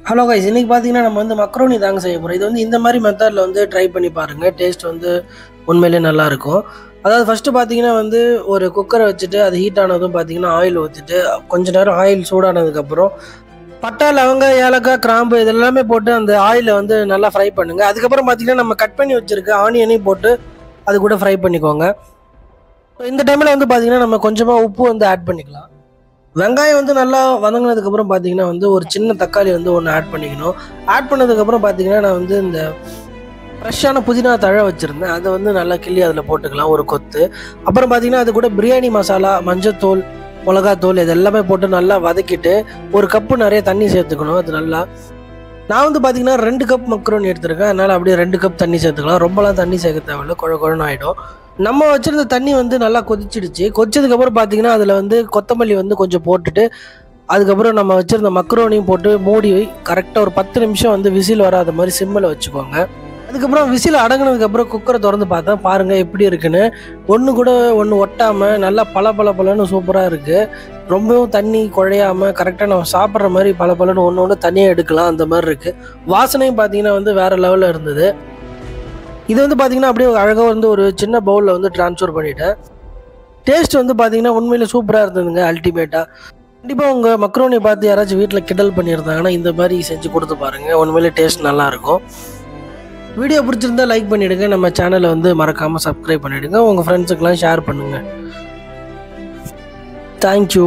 Hello guys, இன்னைக்கு பார்த்தீங்கன்னா நம்ம வந்து மக்ரோனி தாங்க செய்ய போகிறோம். இது வந்து இந்த மாதிரி மெத்தடில் வந்து ட்ரை பண்ணி பாருங்கள். டேஸ்ட் வந்து உண்மையிலே நல்லாயிருக்கும். அதாவது ஃபஸ்ட்டு பார்த்தீங்கன்னா வந்து ஒரு குக்கரை வச்சுட்டு அது ஹீட் ஆனதும் பார்த்தீங்கன்னா ஆயில் ஊற்றிட்டு கொஞ்ச நேரம் ஆயில் சூடானதுக்கப்புறம் பட்டை, லவங்க, ஏலக்காய், கிராம்பு இதெல்லாமே போட்டு அந்த ஆயிலை வந்து நல்லா ஃப்ரை பண்ணுங்கள். அதுக்கப்புறம் பார்த்தீங்கன்னா நம்ம கட் பண்ணி வச்சுருக்க ஆனியனையும் போட்டு அது கூட ஃப்ரை பண்ணிக்கோங்க. இந்த டைமில் வந்து பார்த்தீங்கன்னா நம்ம கொஞ்சமாக உப்பு வந்து ஆட் பண்ணிக்கலாம். வெங்காயம் வந்து நல்லா வதங்கினதுக்கப்புறம் பார்த்தீங்கன்னா வந்து ஒரு சின்ன தக்காளி வந்து ஒன்று ஆட் பண்ணிக்கணும். ஆட் பண்ணதுக்கப்புறம் பார்த்தீங்கன்னா நான் வந்து இந்த ஃப்ரெஷ்ஷான புதினா தழை வச்சுருந்தேன். அதை வந்து நல்லா கிள்ளி அதில் போட்டுக்கலாம் ஒரு கொத்து. அப்புறம் பார்த்தீங்கன்னா அது கூட பிரியாணி மசாலா, மஞ்சத்தூள், மிளகாத்தூள் இது எல்லாமே போட்டு நல்லா வதக்கிட்டு ஒரு கப்பு நிறைய தண்ணி சேர்த்துக்கணும். அது நல்லா நான் வந்து பார்த்தீங்கன்னா 2 கப் மக்ரோனி எடுத்திருக்கேன். அதனால் அப்படியே 2 கப் தண்ணி சேர்த்துக்கலாம். ரொம்பலாம் தண்ணி சேர்க்க தேவையில்ல, குழன்னு ஆகிடும். நம்ம வச்சுருந்த தண்ணி வந்து நல்லா கொதிச்சிடுச்சு. கொதிச்சதுக்கப்புறம் பார்த்தீங்கன்னா அதில் வந்து கொத்தமல்லி வந்து கொஞ்சம் போட்டுட்டு அதுக்கப்புறம் நம்ம வச்சுருந்த மக்ரோனியும் போட்டு மூடி கரெக்டாக ஒரு 10 நிமிஷம் வந்து விசில் வராத மாதிரி சிம்மில் வச்சுக்கோங்க. அதுக்கப்புறம் விசில் அடங்கினதுக்கப்புறம் குக்கரை திறந்து பார்த்தேன், பாருங்கள் எப்படி இருக்குன்னு. ஒன்று கூட ஒன்று ஒட்டாமல் நல்லா பளபளன்னு சூப்பராக இருக்குது. ரொம்பவும் தண்ணி குழையாமல் கரெக்டாக நம்ம சாப்பிட்ற மாதிரி பளபளன்னு ஒன்று ஒன்று தனியாக எடுக்கலாம், அந்த மாதிரி இருக்குது. வாசனையும் பார்த்தீங்கன்னா வந்து வேறு லெவலில் இருந்தது. இது வந்து பார்த்தீங்கன்னா அப்படியே அழகாக வந்து ஒரு சின்ன பவுலில் வந்து ட்ரான்ஸ்ஃபர் பண்ணிவிட்டேன். டேஸ்ட் வந்து பார்த்தீங்கன்னா உண்மையிலே சூப்பராக இருந்ததுங்க, அல்டிமேட்டாக. கண்டிப்பாக உங்கள் மக்ரோனியை பார்த்து யாராச்சும் வீட்டில் கிண்டல் பண்ணியிருந்தாங்கன்னா இந்த மாதிரி செஞ்சு கொடுத்து பாருங்கள், உண்மையிலே டேஸ்ட் நல்லாயிருக்கும். வீடியோ பிடிச்சிருந்தா லைக் பண்ணிவிடுங்க. நம்ம சேனலை வந்து மறக்காமல் சப்ஸ்கிரைப் பண்ணிவிடுங்க. உங்கள் ஃப்ரெண்ட்ஸுக்கெலாம் ஷேர் பண்ணுங்கள். தேங்க்யூ.